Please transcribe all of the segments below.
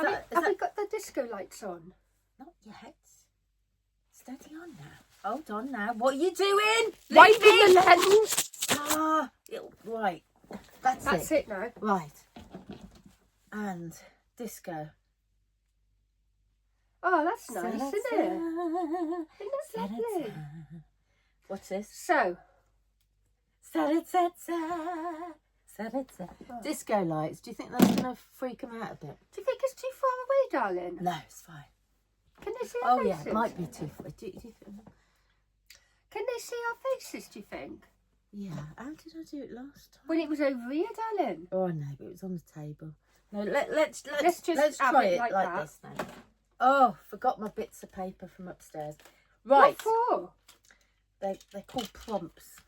Have we got the disco lights on? Not yet. Steady on now. Hold on now. What are you doing? Wiping the lens. Right. That's it now. Right. And disco. Oh, that's nice, isn't it? Isn't that lovely? What's this? So. Disco lights. Do you think that's going to freak them out a bit? Do you think it's too far away, darling? No, it's fine. Can they see our faces? Yeah, it might be too far. Do you think... Can they see our faces, do you think? Yeah. How did I do it last time? When it was over here, darling. Oh, no, but it was on the table. No, let's just try have it like that. this now. Oh, forgot my bits of paper from upstairs. Right. What for? They're called prompts.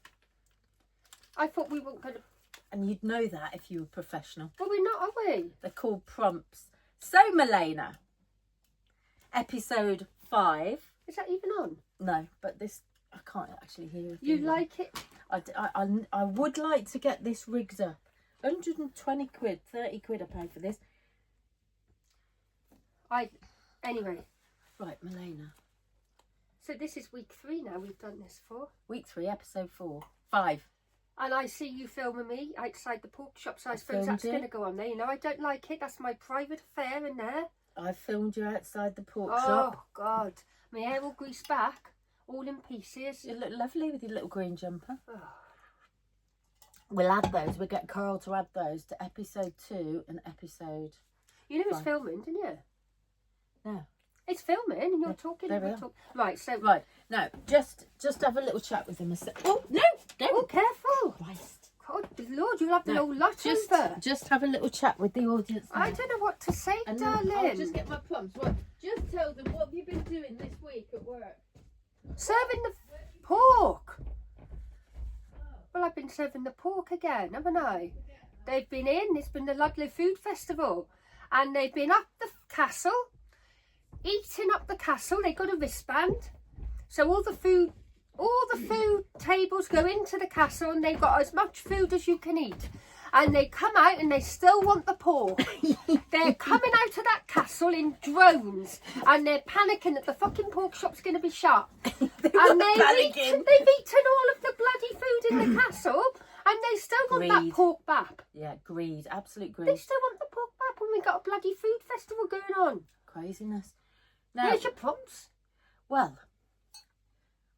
I thought we weren't going to... And you'd know that if you were professional. Well, we're not, are we? They're called prompts. So, Milena, episode 5. Is that even on? No, but this, I can't actually hear it. You like it? I would like to get this rigged up. 120 quid, 30 quid I paid for this. Anyway. Right, Milena. So this is week 3 now we've done this for. Week 3, episode 5. And I see you filming me outside the pork shop, so I suppose that's going to go on there. You know, I don't like it. That's my private affair in there. I filmed you outside the pork shop. shop. Oh, God. My hair all greased back, all in pieces. You look lovely with your little green jumper. Oh. We'll add those. We'll get Carl to add those to episode 2 and episode... You know it's filming, didn't you? No. It's filming and you're talking. Right, so... Right, now, just have a little chat with him. Oh, no! Oh, careful! Christ. God, Lord, you'll have the whole lot over. Just have a little chat with the audience now. I don't know what to say, darling. I'll just get my plums. Well, just tell them what have you been doing this week at work? Serving the pork. Well, I've been serving the pork again, haven't I? They've been in. It's been the Ludlow Food Festival. And they've been up the castle, eating up the castle. They got a wristband. So all the food tables go into the castle and they've got as much food as you can eat. And they come out and they still want the pork. They're coming out of that castle in drones and they're panicking that the fucking pork shop's going to be shut. And they've eaten all of the bloody food in the castle and they still want that pork back. Yeah, greed, absolute greed. They still want the pork back when we got a bloody food festival going on. Craziness. Now, here's your prompts. Well,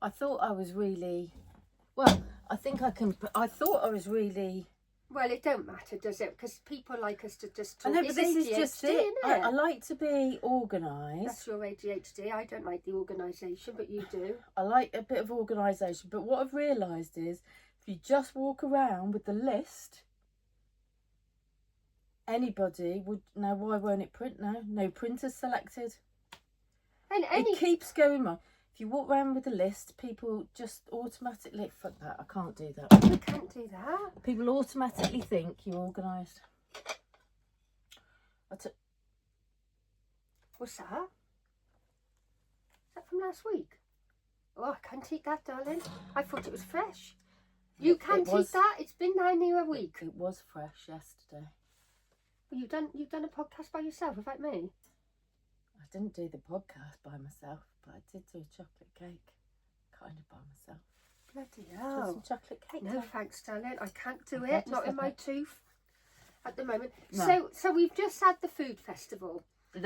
I thought I was really... Well, I thought I was really... Well, it don't matter, does it? Because people like us to just talk. I know, but this is just it. Innit? I like to be organised. That's your ADHD. I don't like the organisation, but you do. I like a bit of organisation. But what I've realised is, if you just walk around with the list, anybody would... Now, why won't it print now? No printers selected. It keeps going on. If you walk around with a list, people just automatically... Fuck that, I can't do that. You can't do that. People automatically think you're organised. What's that? Is that from last week? Oh, I can't eat that, darling. I thought it was fresh. You can't eat that? It's been down here a week. It was fresh yesterday. Well, you've done a podcast by yourself without me? I didn't do the podcast by myself, but I did do a chocolate cake, kind of by myself. Bloody hell. Some chocolate cake. No, thanks, darling. I can't do it. Not in my tooth at the moment. No. So we've just had the food festival in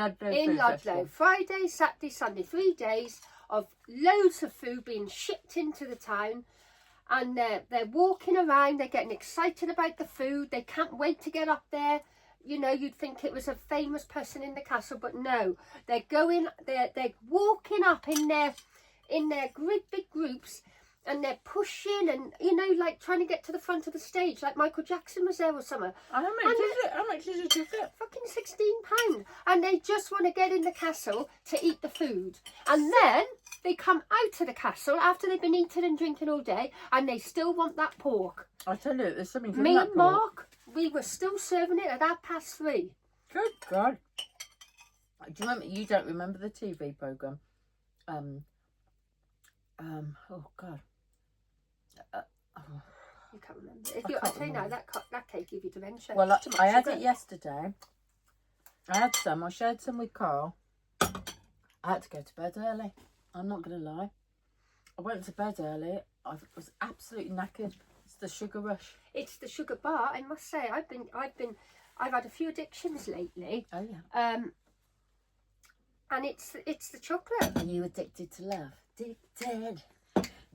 Ludlow. Friday, Saturday, Sunday. 3 days of loads of food being shipped into the town. And they're walking around. They're getting excited about the food. They can't wait to get up there. You know, you'd think it was a famous person in the castle, but no. They're walking up in their big groups, and they're pushing and, you know, like trying to get to the front of the stage, like Michael Jackson was there or something. How much is it? Fucking £16. And they just want to get in the castle to eat the food. And then they come out of the castle after they've been eating and drinking all day, and they still want that pork. I tell you, there's something in Me that and Mark, we were still serving it at 3:30. Good God. Do you remember? You don't remember the TV programme? Oh God. You can't remember. I tell you now, that cake give you dementia. Well, I had it yesterday, I had some. I shared some with Carl. I had to go to bed early. I'm not going to lie. I went to bed early. I was absolutely knackered. It's the sugar rush. It's the sugar bar. I must say, I've had a few addictions lately. Oh yeah. And it's the chocolate. Are you addicted to love?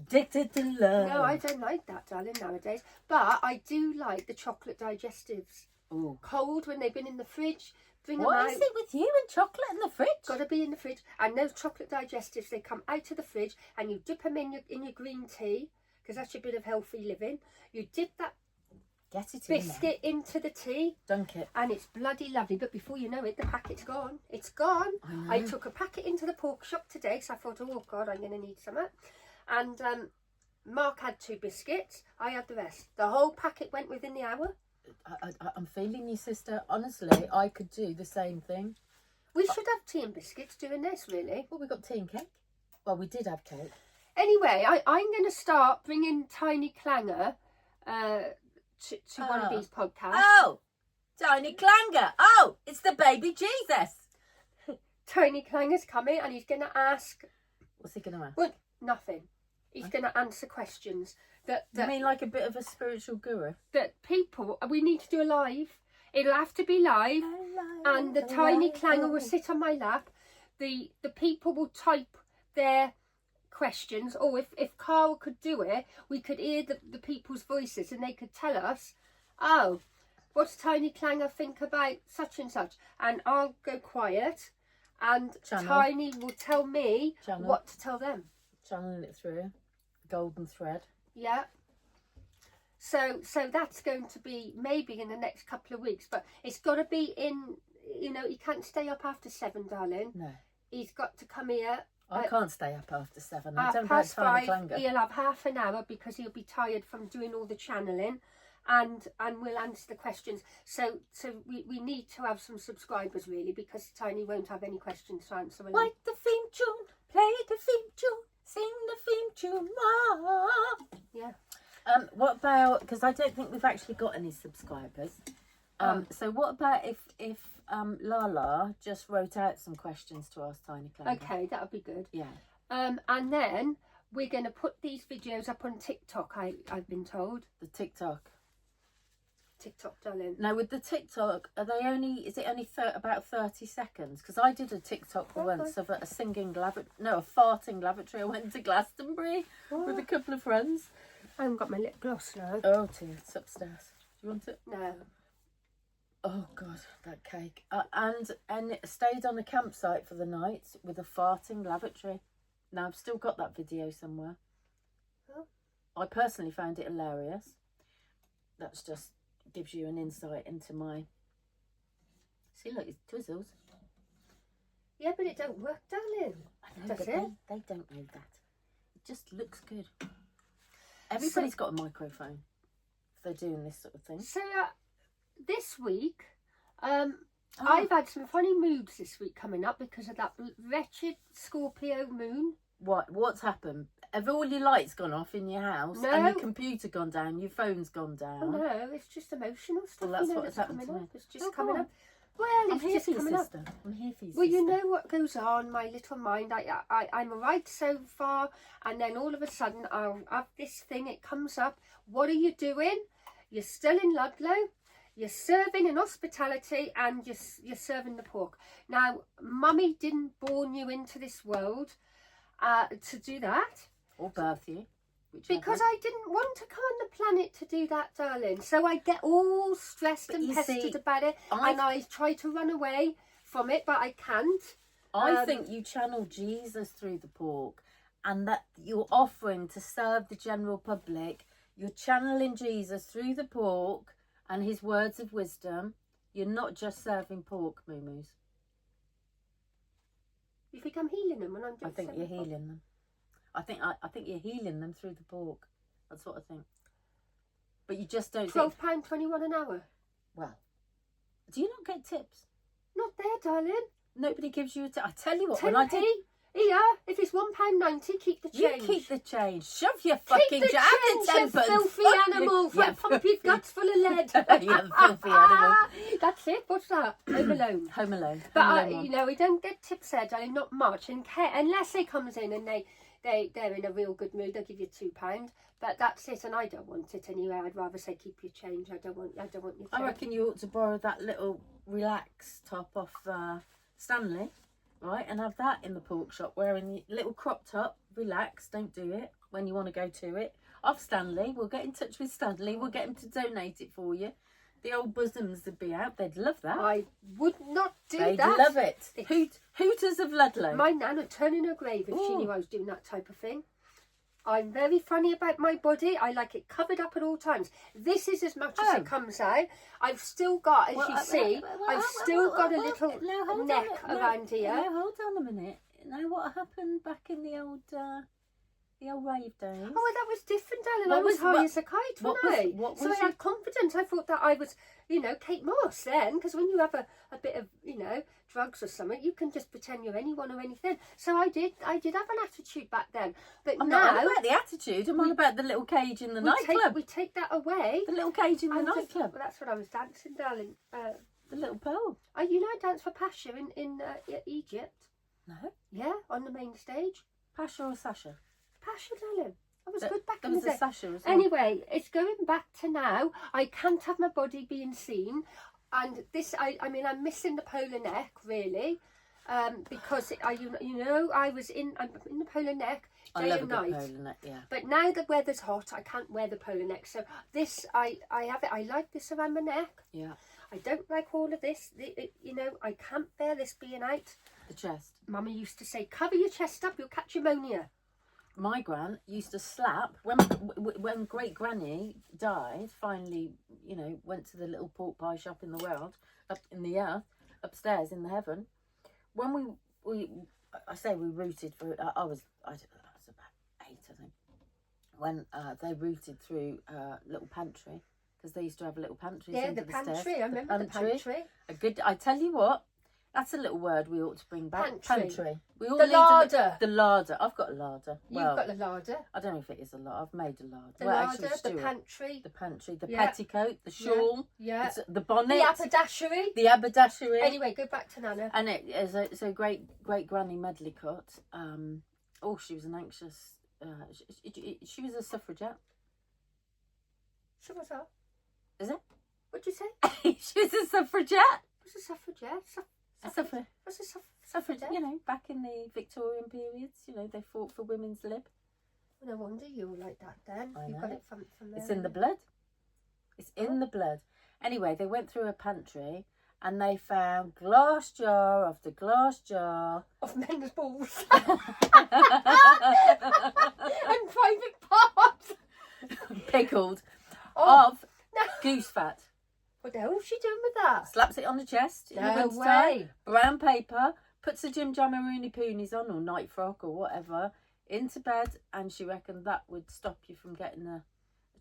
Addicted to love. No, I don't like that, darling, nowadays. But I do like the chocolate digestives. Ooh. Cold when they've been in the fridge. Bring them What out. is it with you and chocolate in the fridge? Got to be in the fridge. And those chocolate digestives, they come out of the fridge and you dip them in your green tea, because that's your bit of healthy living. You dip that biscuit into the tea. Dunk it. And it's bloody lovely. But before you know it, the packet's gone. It's gone. I took a packet into the pork shop today, so I thought, oh God, I'm going to need some. And Mark had 2 biscuits. I had the rest. The whole packet went within the hour. I'm feeling you, sister. Honestly, I could do the same thing. We should have tea and biscuits doing this, really. Well, we got tea and cake. Well, we did have cake. Anyway, I'm going to start bringing Tiny Clanger to one of these podcasts. Oh, Tiny Clanger. Oh, it's the baby Jesus. Tiny Clanger's coming and he's going to ask... What's he going to ask? Well, nothing. He's going to answer questions. You mean like a bit of a spiritual guru? That people, we need to do a live. It'll have to be live, and the Tiny Clanger will sit on my lap. The people will type their questions, or if Carl could do it, we could hear the people's voices and they could tell us, oh, what's Tiny Clanger think about such and such? And I'll go quiet, and Tiny will tell me what to tell them. Channeling it through. Golden thread. Yeah. So that's going to be maybe in the next couple of weeks, but it's got to be in, he can't stay up after 7, darling. No. He's got to come here. I can't stay up after 7. I don't past have Tiny 5, Clanger. he'll have half an hour because he'll be tired from doing all the channeling, and we'll answer the questions. So we need to have some subscribers, really, because Tiny won't have any questions to answer. Like the theme tune, play the theme tune, sing the theme tune, Ma. Yeah. What about, because I don't think we've actually got any subscribers. So what about if Lala just wrote out some questions to ask Tiny Clanger? Okay, that would be good. Yeah. And then we're going to put these videos up on TikTok, I've been told. The TikTok, darling. Now with the TikTok, is it only about 30 seconds? Because I did a TikTok once of a farting lavatory. I went to Glastonbury with a couple of friends. I haven't got my lip gloss now. Oh dear, it's upstairs. Do you want it? No. Oh God, that cake. And it stayed on a campsite for the night with a farting lavatory. Now I've still got that video somewhere. Oh. I personally found it hilarious. That's just gives you an insight into my... See, look, it's twizzles. Yeah, but it don't work, darling. I know, but they don't know that. It just looks good. Everybody's got a microphone if they're doing this sort of thing. So this week, I've had some funny moods this week coming up because of that wretched Scorpio moon. What's happened? Have all your lights gone off in your house? No. And your computer gone down? Your phone's gone down? Oh, no, it's just emotional stuff. Well, that's what's happened to me. It's just coming up. Well, I'm here just for you, coming sister. up. I'm here for you, Well, sister. you know what goes on, my little mind. I'm right so far, and then all of a sudden I'll have this thing. It comes up. What are you doing? You're still in Ludlow. You're serving in hospitality, and you're serving the pork. Now, Mummy didn't born you into this world to do that. Or birth you. Because I didn't want to come on the planet to do that, darling. So I get all stressed and pestered about it, and I try to run away from it, but I can't. I think you channel Jesus through the pork, and that you're offering to serve the general public. You're channeling Jesus through the pork and his words of wisdom. You're not just serving pork, moo-moos. You think I'm healing them when I'm doing I think you're healing them. I think you're healing them through the pork. That's what I think. But you just don't. £12.21 an hour. Well, do you not get tips? Not there, darling. Nobody gives you a tip. I tell you what, 10p. Here, if it's £1.90, keep the change. You keep the change. Shove your fucking Keep the change, you filthy animal. Yeah. Pump your guts full of lead. You filthy animal. That's it. What's that? Home Alone. Home Alone. But you know, we don't get tips there, darling. Not much. And unless they comes in and they're in a real good mood, they'll give you £2. But that's it, and I don't want it anyway. I'd rather say keep your change. I don't want your change. I reckon you ought to borrow that little relax top off Stanley, right, and have that in the pork shop, wearing the little crop top. Relax, don't do it when you want to go to it. Off Stanley, we'll get in touch with Stanley. We'll get him to donate it for you. The old bosoms would be out. They'd love that. I would not do They'd that. love it. Hooters of Ludlow. My nan would turn in her grave if she knew I was doing that type of thing. I'm very funny about my body. I like it covered up at all times. This is as much as it comes out. I've still got, as you see, I've still got a little neck around here. No, hold on a minute. Now, what happened back in the old rave days? Oh, well, that was different, darling. I was high as a kite, wasn't I? So I had confidence. I thought that I was, you know, Kate Moss then, because when you have a bit of, you know, drugs or something, you can just pretend you're anyone or anything. So I did have an attitude back then. But I'm now, not on about the attitude. I'm on about the little cage in the nightclub. We take that away. The little cage in the nightclub. Well, that's what I was dancing, darling. The little pole. You know, I danced for Pasha in Egypt. No. Yeah, on the main stage. Pasha or Sasha? Pasha, darling. I was good back in the the day. Sasha as well. Anyway, it's going back to now. I can't have my body being seen. And this, I mean, I'm missing the polar neck, really. Because, I was I'm in the polar neck day and night. Polar neck, yeah. But now the weather's hot, I can't wear the polar neck. So this, I have it. I like this around my neck. Yeah. I don't like all of this. I can't bear this being out. The chest. Mummy used to say, cover your chest up, you'll catch pneumonia. My gran used to slap when great granny died. Finally, you know, went to the little pork pie shop in the world, up in the earth, upstairs in the heaven. When we routed for. I was about 8, I think. When they routed through little pantry, because they used to have a little pantry. Yeah, the pantry. Stairs. I remember the pantry. I tell you what. That's a little word we ought to bring back. Pantry. We all the larder. The larder. I've got a larder. You've got the larder. I don't know if it is a larder. I've made a larder. The larder, the pantry. The pantry, the petticoat, the shawl. Yeah. The bonnet. The haberdashery. The haberdashery. Anyway, go back to Nana. And it's a great granny Medlicott. She was an anxious. She was a suffragette. So what's that? Is it? What'd you say? She was a suffragette. What's a suffragette? What's a suffragette? You know, back in the Victorian periods, you know, they fought for women's lib. Well, no wonder you were like that then. You got it from there. It's in the blood. It's in the blood. Anyway, they went through a pantry and they found glass jar after glass jar of men's balls and private parts, pickled of goose fat. What the hell is she doing with that? Slaps it on the chest. No way. Brown paper. Puts the Jim Jammer Rooney Poonies on, or night frock or whatever, into bed, and she reckoned that would stop you from getting a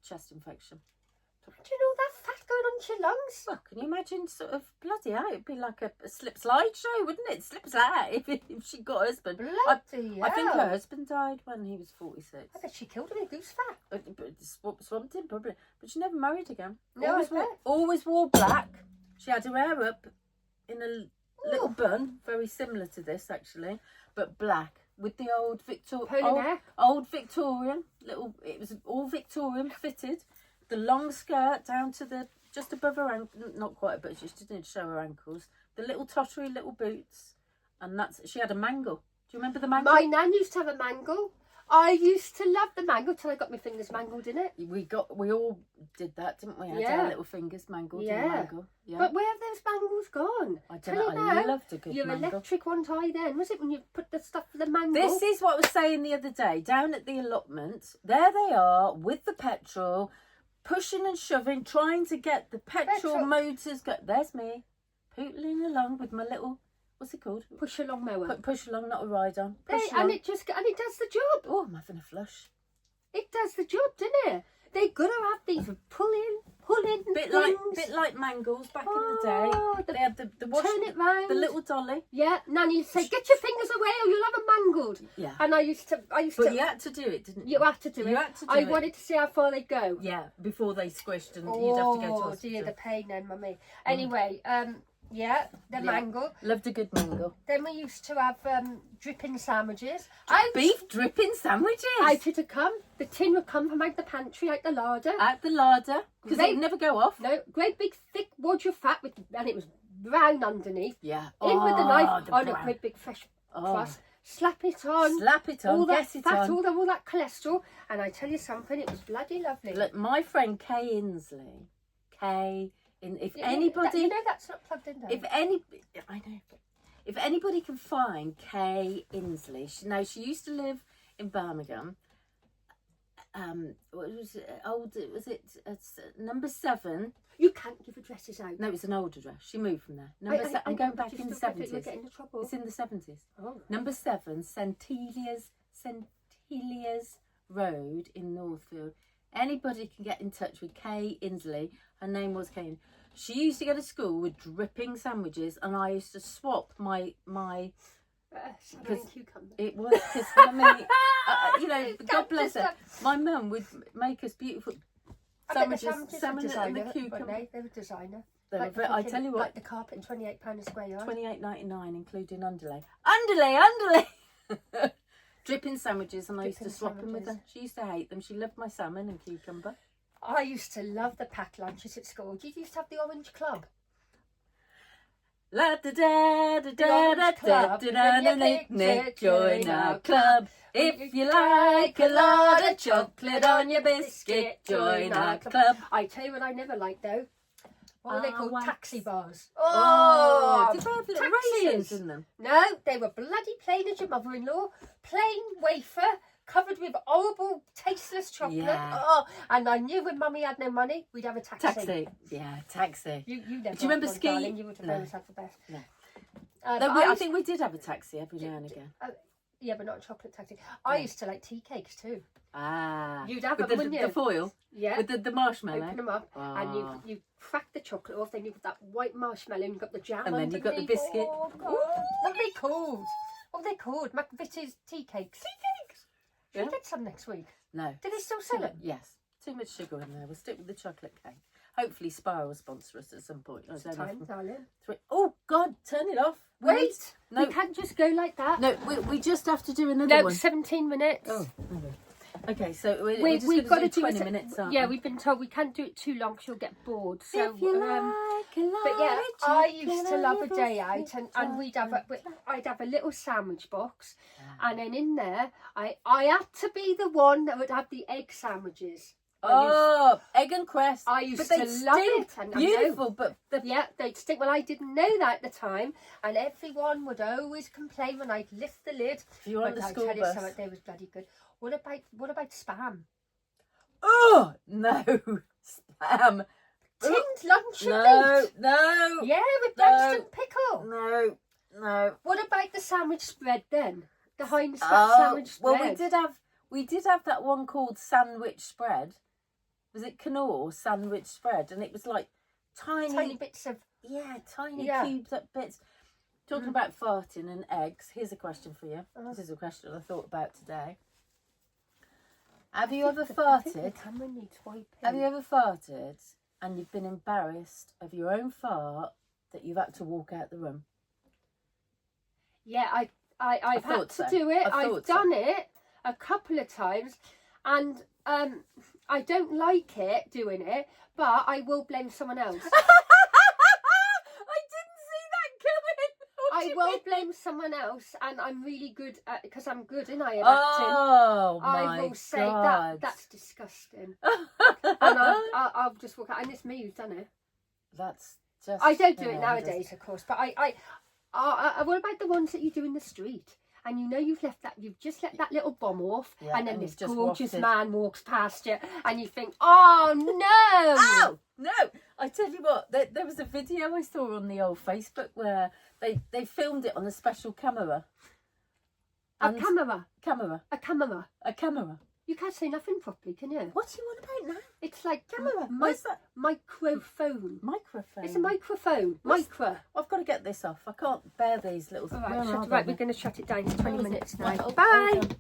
chest infection. Do you know that fat going on your lungs? Well, can you imagine sort of bloody hell? It'd be like a slip slide show, wouldn't it? Slip slide if she got a husband. Bloody hell. I think her husband died when he was 46. I bet she killed him with goose fat. Swamped him probably, but she never married again. No, always wore black. She had her hair up in a little bun, very similar to this actually, but black with the old Victorian little. It was all Victorian fitted. The long skirt down to just above her ankle, not quite, but she just didn't show her ankles. The little tottery little boots, and she had a mangle. Do you remember the mangle? My nan used to have a mangle. I used to love the mangle till I got my fingers mangled in it. We all did that, didn't we? Had our little fingers mangled in the mangle. Yeah. But where have those mangles gone? I don't know. I loved a good mangle. Your electric one tie then, was it, when you put the stuff for the mangle? This is what I was saying the other day, down at the allotment. There they are with the petrol, pushing and shoving, trying to get the petrol motors go. There's me, pootling along with my little, what's it called? Push along mower. Push along, not a ride on. And it does the job. Oh, I'm having a flush. It does the job, doesn't it? They gotta have these pull in, pulling Bit things. like Mangles back in the day. They had the wash, turn it round. the little dolly. Yeah, Nanny would say, "Get your fingers away, or you'll have a mangled." Yeah. And I used to. But you had to do it, didn't you? You had to do it. You had to do I it. wanted to see how far they'd go. Yeah, before they squished and you'd have to go to Oh hospital. dear, the pain then, mummy. Anyway, yeah, the mangle. Loved a good mangle. Then we used to have dripping sandwiches. Beef dripping sandwiches. Out it to come. The tin would come from out the pantry, out the larder. Out the larder, because They- they'd never go off. No, great big thick wad of fat and it was brown underneath. Yeah. In with the knife on a brown. great big fresh Oh. crust. Slap it on. Slap it on, all that get it fat, on. all that cholesterol, and I tell you something, it was bloody lovely. Look, my friend Kay Inslee. If You anybody, know that's not plugged in. I know. But if anybody can find Kay Inslee, she used to live in Birmingham. What was it? Number 7? You can't give addresses out. No, it's an old address. She moved from there. I'm going back in the 70s. You're getting into trouble. It's in the 70s. Oh. Number 7, Centelias Road in Northfield. Anybody can get in touch with Kay Inslee. Her name was Kay. She used to go to school with dripping sandwiches, and I used to swap my. Because cucumber. It was because God bless her. My mum would make us beautiful sandwiches, salmon and the cucumber. They were designer. I tell you what, like the carpet, £28 a square yard. $28.99 including underlay. Dripping sandwiches, and I used to swap them with her. She used to hate them. She loved my salmon and cucumber. I used to love the packed lunches at school. Did you used to have the Orange Club? La da da da da da da da da, join our club. If you like a lot of chocolate on your biscuit, join our club. I tell you what I never liked though. What were they called? wax. Taxi bars. Oh, did they have little taxis. raisins in them? No, they were bloody plain as your mother-in-law. Plain wafer, covered with horrible, tasteless chocolate. Yeah. Oh, and I knew when Mummy had no money, we'd have a taxi. Taxi. Yeah, taxi. You never. Do you remember had one, Ski? darling. You would have No. always had the best. No. But I think we did have a taxi every now and again. Yeah, but not a chocolate taxi. I used to like tea cakes too. Ah. You'd have with them, wouldn't you? the foil? Yeah. With the marshmallow? Open them up, and you crack the chocolate off. Then you've got that white marshmallow, and you've got the jam. And then you've got the underneath. biscuit. Oh, God. What are they called? What are they called? McVitie's tea cakes. Tea cakes? Should we Yeah. get some next week? No. Do they still sell them? Yes. Too much sugar in there. We'll stick with the chocolate cake. Hopefully Spire will sponsor us at some point. It's time, darling. Oh, God, turn it off. Wait. No. We can't just go like that. No, we just have to do another No, one. 17 minutes. Oh, okay. So we're just we've going got to do to 20 minutes, aren't Yeah, we? we've been told we can't do it too long because you'll get bored. So, If you like a lot but yeah, of I chocolate used to on love your a day biscuit, out, and I'd have a little sandwich box, Ah. and then in there, I had to be the one that would have the egg sandwiches. Oh, egg and cress. I used but to they'd love stink. it. And I know. Beautiful, but Yeah, they'd stink. Well, I didn't know that at the time, and everyone would always complain when I'd lift the lid. if you're on But the I school tell you bus. something, they was bloody good. What about spam? Oh no, spam. Tinned lunch and No, meat. no, Yeah, with No. Branston pickle. no. What about the sandwich spread then? The Heinz Oh, sandwich spread. well, we did have that one called sandwich spread. Was it Knorr sandwich spread? And it was like tiny bits of. tiny Yeah. cubed up bits. Talking about farting and eggs, here's a question for you. Uh-huh. This is a question I thought about today. Have you ever I think farted? the camera needs wiping. Have you ever farted and you've been embarrassed of your own fart that you've had to walk out the room? Yeah, I've had thought to so. do it. I I've thought so. done it a couple of times, and I don't like it doing it, but I will blame someone else. I didn't see that coming. What do I you will mean? blame someone else, and I'm really good at because I'm good, and I am acting. Oh my I will say God. that's disgusting, and I'll just walk out. And it's me who's done it. That's just. I don't do it horrendous. nowadays, of course, but I what about the ones that you do in the street? And you know you've just let that little bomb off, Yeah, and then and this you've just gorgeous wafted. man walks past you, and you think, oh no! Oh no! I tell you what, there was a video I saw on the old Facebook where they filmed it on a special camera. A And- camera, Camera. a camera. A camera. You can't say nothing properly, can you? What do you want about now? It's like Camera. Where's that? Microphone. Microphone. It's a microphone. Micro. I've got to get this off. I can't bear these little. All right, Where are right, they? we're going to shut it down. It's 20 Where is it? minutes now. Right, Bye. hold on.